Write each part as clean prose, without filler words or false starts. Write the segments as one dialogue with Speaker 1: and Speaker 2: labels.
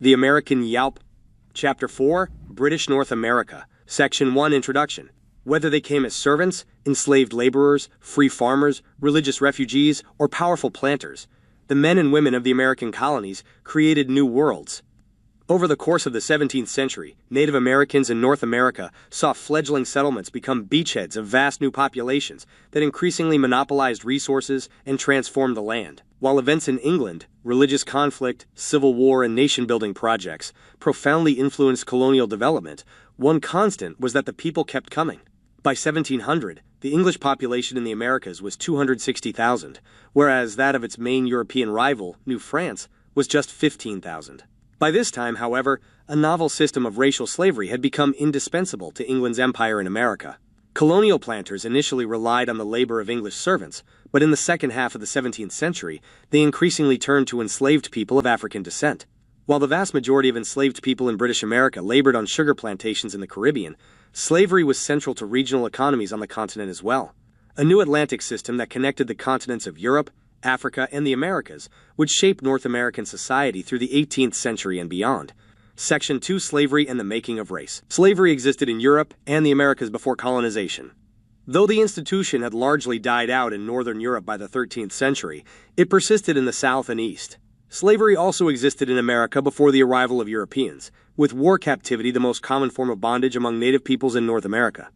Speaker 1: The American Yawp. Chapter 4, British North America. Section 1, Introduction. Whether they came as servants, enslaved laborers, free farmers, religious refugees, or powerful planters, the men and women of the American colonies created new worlds. Over the course of the 17th century, Native Americans in North America saw fledgling settlements become beachheads of vast new populations that increasingly monopolized resources and transformed the land. While events in England, religious conflict, civil war, and nation-building projects profoundly influenced colonial development, one constant was that the people kept coming. By 1700, the English population in the Americas was 260,000, whereas that of its main European rival, New France, was just 15,000. By this time, however, a novel system of racial slavery had become indispensable to England's empire in America. Colonial planters initially relied on the labor of English servants, but in the second half of the 17th century, they increasingly turned to enslaved people of African descent. While the vast majority of enslaved people in British America labored on sugar plantations in the Caribbean, slavery was central to regional economies on the continent as well. A new Atlantic system that connected the continents of Europe, Africa, and the Americas would shape North American society through the 18th century and beyond. Section 2, Slavery and the Making of Race. Slavery existed in Europe and the Americas before colonization. Though the institution had largely died out in Northern Europe by the 13th century, it persisted in the South and East. Slavery also existed in America before the arrival of Europeans, with war captivity the most common form of bondage among native peoples in North America.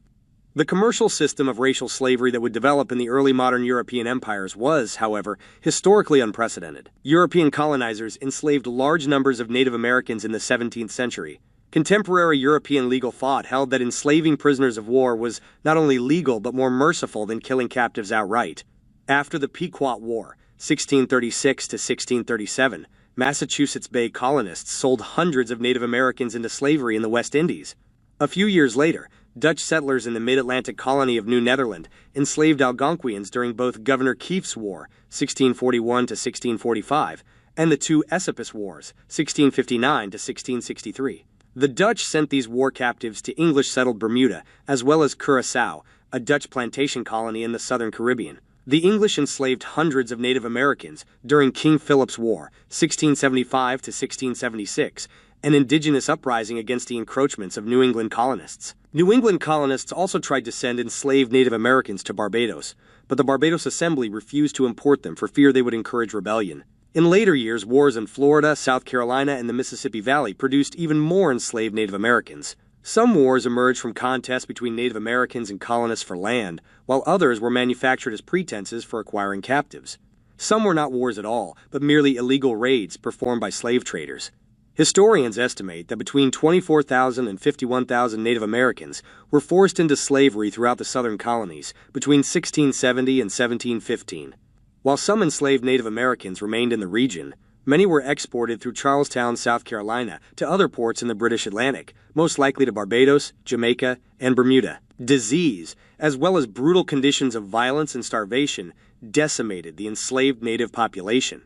Speaker 1: The commercial system of racial slavery that would develop in the early modern European empires was, however, historically unprecedented. European colonizers enslaved large numbers of Native Americans in the 17th century. Contemporary European legal thought held that enslaving prisoners of war was not only legal but more merciful than killing captives outright. After the Pequot War, 1636 to 1637, Massachusetts Bay colonists sold hundreds of Native Americans into slavery in the West Indies. A few years later, Dutch settlers in the mid-Atlantic colony of New Netherland enslaved Algonquians during both Governor Keith's War, 1641 to 1645, and the two Esopus Wars, 1659 to 1663. The Dutch sent these war captives to English-settled Bermuda, as well as Curaçao, a Dutch plantation colony in the southern Caribbean. The English enslaved hundreds of Native Americans during King Philip's War, 1675 to 1676, an indigenous uprising against the encroachments of New England colonists. New England colonists also tried to send enslaved Native Americans to Barbados, but the Barbados Assembly refused to import them for fear they would encourage rebellion. In later years, wars in Florida, South Carolina, and the Mississippi Valley produced even more enslaved Native Americans. Some wars emerged from contests between Native Americans and colonists for land, while others were manufactured as pretenses for acquiring captives. Some were not wars at all, but merely illegal raids performed by slave traders. Historians estimate that between 24,000 and 51,000 Native Americans were forced into slavery throughout the southern colonies between 1670 and 1715. While some enslaved Native Americans remained in the region, many were exported through Charlestown, South Carolina, to other ports in the British Atlantic, most likely to Barbados, Jamaica, and Bermuda. Disease, as well as brutal conditions of violence and starvation, decimated the enslaved native population.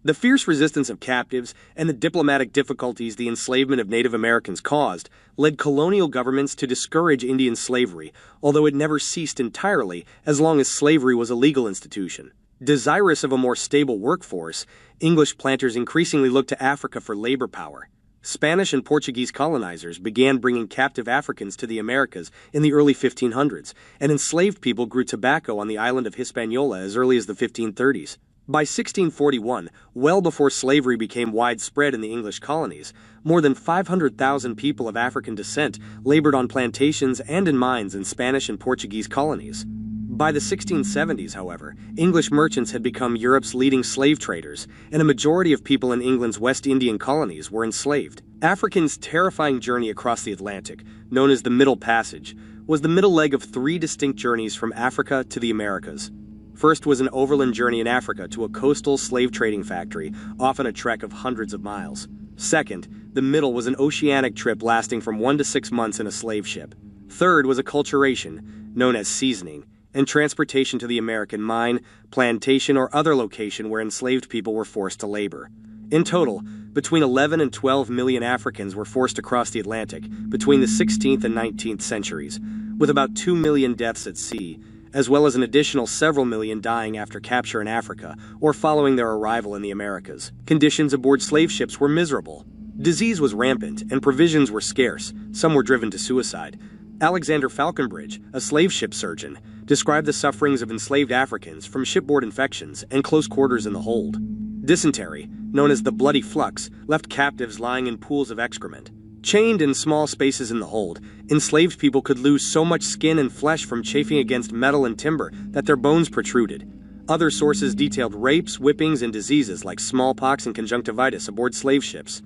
Speaker 1: The fierce resistance of captives and the diplomatic difficulties the enslavement of Native Americans caused led colonial governments to discourage Indian slavery, although it never ceased entirely as long as slavery was a legal institution. Desirous of a more stable workforce, English planters increasingly looked to Africa for labor power. Spanish and Portuguese colonizers began bringing captive Africans to the Americas in the early 1500s, and enslaved people grew tobacco on the island of Hispaniola as early as the 1530s. By 1641, well before slavery became widespread in the English colonies, more than 500,000 people of African descent labored on plantations and in mines in Spanish and Portuguese colonies. By the 1670s, however, English merchants had become Europe's leading slave traders, and a majority of people in England's West Indian colonies were enslaved. Africans' terrifying journey across the Atlantic, known as the Middle Passage, was the middle leg of three distinct journeys from Africa to the Americas. First was an overland journey in Africa to a coastal slave trading factory, often a trek of hundreds of miles. Second, the middle was an oceanic trip lasting from 1 to 6 months in a slave ship. Third was acculturation, known as seasoning, and transportation to the American mine, plantation, or other location where enslaved people were forced to labor. In total, between 11 and 12 million Africans were forced across the Atlantic between the 16th and 19th centuries, with about 2 million deaths at sea, as well as an additional several million dying after capture in Africa or following their arrival in the Americas. Conditions aboard slave ships were miserable. Disease was rampant, and provisions were scarce. Some were driven to suicide. Alexander Falconbridge, a slave ship surgeon, described the sufferings of enslaved Africans from shipboard infections and close quarters in the hold. Dysentery, known as the bloody flux, left captives lying in pools of excrement. Chained in small spaces in the hold, enslaved people could lose so much skin and flesh from chafing against metal and timber that their bones protruded. Other sources detailed rapes, whippings, and diseases like smallpox and conjunctivitis aboard slave ships.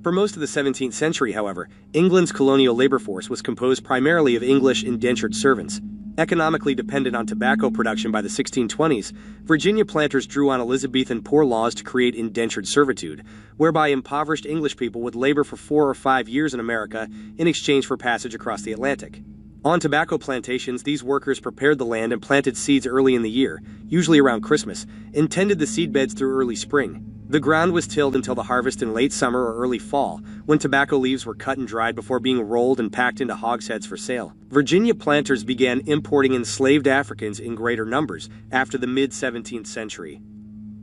Speaker 1: For most of the 17th century, however, England's colonial labor force was composed primarily of English indentured servants. Economically dependent on tobacco production by the 1620s, Virginia planters drew on Elizabethan poor laws to create indentured servitude, whereby impoverished English people would labor for 4 or 5 years in America in exchange for passage across the Atlantic. On tobacco plantations, these workers prepared the land and planted seeds early in the year, usually around Christmas, and tended the seedbeds through early spring. The ground was tilled until the harvest in late summer or early fall, when tobacco leaves were cut and dried before being rolled and packed into hogsheads for sale. Virginia planters began importing enslaved Africans in greater numbers after the mid-17th century.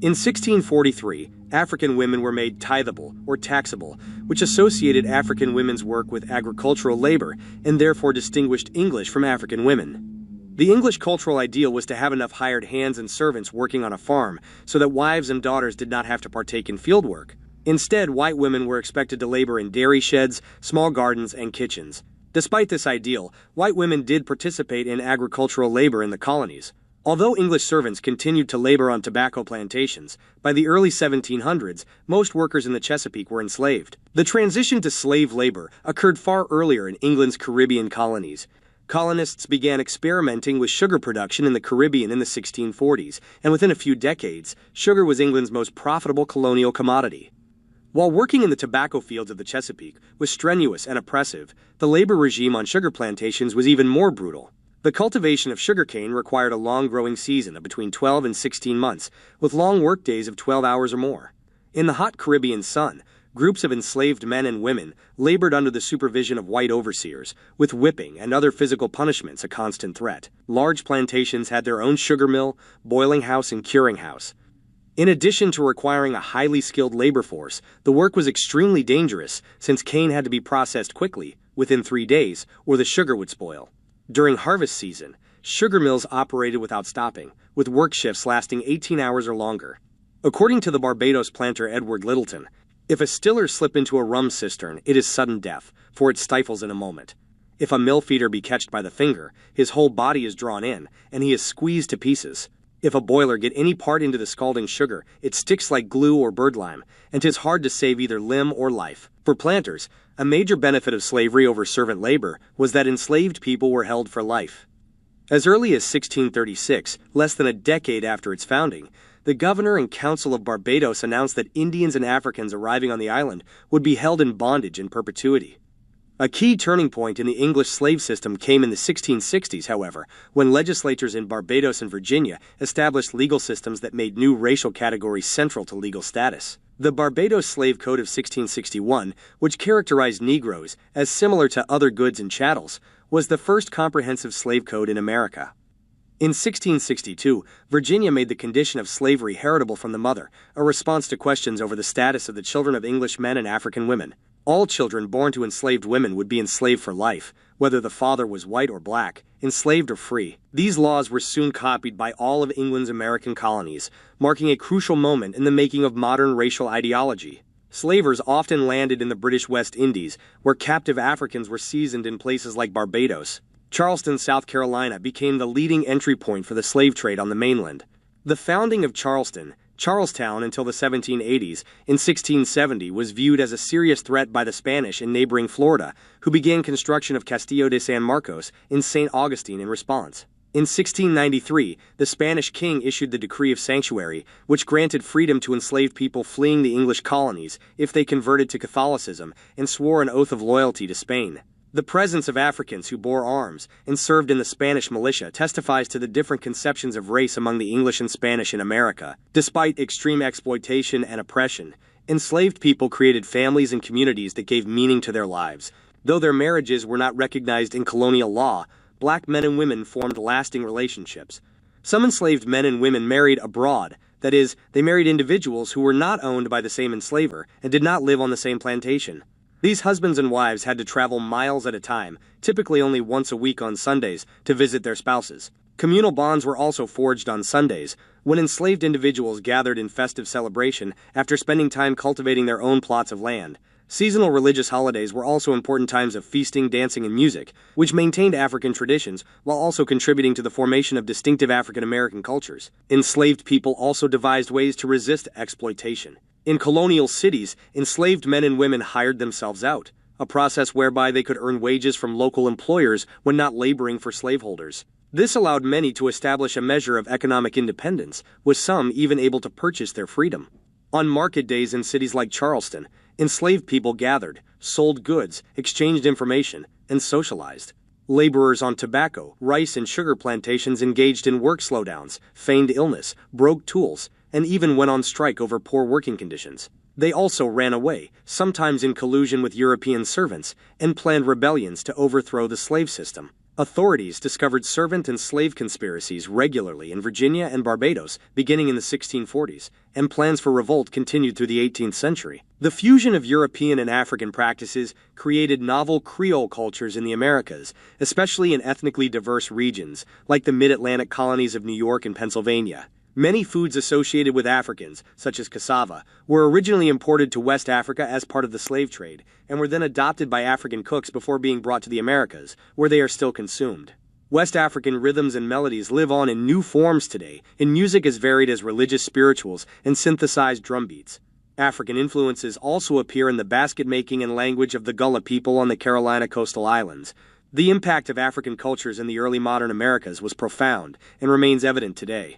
Speaker 1: In 1643, African women were made tithable or taxable, which associated African women's work with agricultural labor and therefore distinguished English from African women. The English cultural ideal was to have enough hired hands and servants working on a farm so that wives and daughters did not have to partake in field work. Instead, white women were expected to labor in dairy sheds, small gardens, and kitchens. Despite this ideal, white women did participate in agricultural labor in the colonies. Although English servants continued to labor on tobacco plantations, by the early 1700s, most workers in the Chesapeake were enslaved. The transition to slave labor occurred far earlier in England's Caribbean colonies. Colonists began experimenting with sugar production in the Caribbean in the 1640s, and within a few decades, sugar was England's most profitable colonial commodity. While working in the tobacco fields of the Chesapeake was strenuous and oppressive, the labor regime on sugar plantations was even more brutal. The cultivation of sugarcane required a long growing season of between 12 and 16 months, with long workdays of 12 hours or more. In the hot Caribbean sun, groups of enslaved men and women labored under the supervision of white overseers, with whipping and other physical punishments a constant threat. Large plantations had their own sugar mill, boiling house, and curing house. In addition to requiring a highly skilled labor force, the work was extremely dangerous since cane had to be processed quickly, within 3 days, or the sugar would spoil. During harvest season, sugar mills operated without stopping, with work shifts lasting 18 hours or longer. According to the Barbados planter Edward Littleton, if a stiller slip into a rum cistern, it is sudden death, for it stifles in a moment. If a mill feeder be catched by the finger, his whole body is drawn in, and he is squeezed to pieces. If a boiler get any part into the scalding sugar, it sticks like glue or birdlime, and 'tis hard to save either limb or life. For planters, a major benefit of slavery over servant labor was that enslaved people were held for life. As early as 1636, less than a decade after its founding, the Governor and Council of Barbados announced that Indians and Africans arriving on the island would be held in bondage in perpetuity. A key turning point in the English slave system came in the 1660s, however, when legislatures in Barbados and Virginia established legal systems that made new racial categories central to legal status. The Barbados Slave Code of 1661, which characterized Negroes as similar to other goods and chattels, was the first comprehensive slave code in America. In 1662, Virginia made the condition of slavery heritable from the mother, a response to questions over the status of the children of English men and African women. All children born to enslaved women would be enslaved for life, whether the father was white or black, enslaved or free. These laws were soon copied by all of England's American colonies, marking a crucial moment in the making of modern racial ideology. Slavers often landed in the British West Indies, where captive Africans were seasoned in places like Barbados. Charleston, South Carolina became the leading entry point for the slave trade on the mainland. The founding of Charlestown until the 1780s, in 1670 was viewed as a serious threat by the Spanish in neighboring Florida, who began construction of Castillo de San Marcos in St. Augustine in response. In 1693, the Spanish king issued the Decree of Sanctuary, which granted freedom to enslaved people fleeing the English colonies if they converted to Catholicism and swore an oath of loyalty to Spain. The presence of Africans who bore arms and served in the Spanish militia testifies to the different conceptions of race among the English and Spanish in America. Despite extreme exploitation and oppression, enslaved people created families and communities that gave meaning to their lives. Though their marriages were not recognized in colonial law, black men and women formed lasting relationships. Some enslaved men and women married abroad, That is, they married individuals who were not owned by the same enslaver and did not live on the same plantation. These husbands and wives had to travel miles at a time, typically only once a week on Sundays, to visit their spouses. Communal bonds were also forged on Sundays, when enslaved individuals gathered in festive celebration after spending time cultivating their own plots of land. Seasonal religious holidays were also important times of feasting, dancing, and music, which maintained African traditions while also contributing to the formation of distinctive African American cultures. Enslaved people also devised ways to resist exploitation. In colonial cities, enslaved men and women hired themselves out, a process whereby they could earn wages from local employers when not laboring for slaveholders. This allowed many to establish a measure of economic independence, with some even able to purchase their freedom. On market days in cities like Charleston, enslaved people gathered, sold goods, exchanged information, and socialized. Laborers on tobacco, rice, and sugar plantations engaged in work slowdowns, feigned illness, broke tools, and even went on strike over poor working conditions. They also ran away, sometimes in collusion with European servants, and planned rebellions to overthrow the slave system. Authorities discovered servant and slave conspiracies regularly in Virginia and Barbados beginning in the 1640s, and plans for revolt continued through the 18th century. The fusion of European and African practices created novel Creole cultures in the Americas, especially in ethnically diverse regions, like the mid-Atlantic colonies of New York and Pennsylvania. Many foods associated with Africans, such as cassava, were originally imported to West Africa as part of the slave trade, and were then adopted by African cooks before being brought to the Americas, where they are still consumed. West African rhythms and melodies live on in new forms today, in music as varied as religious spirituals and synthesized drum beats. African influences also appear in the basket-making and language of the Gullah people on the Carolina coastal islands. The impact of African cultures in the early modern Americas was profound and remains evident today.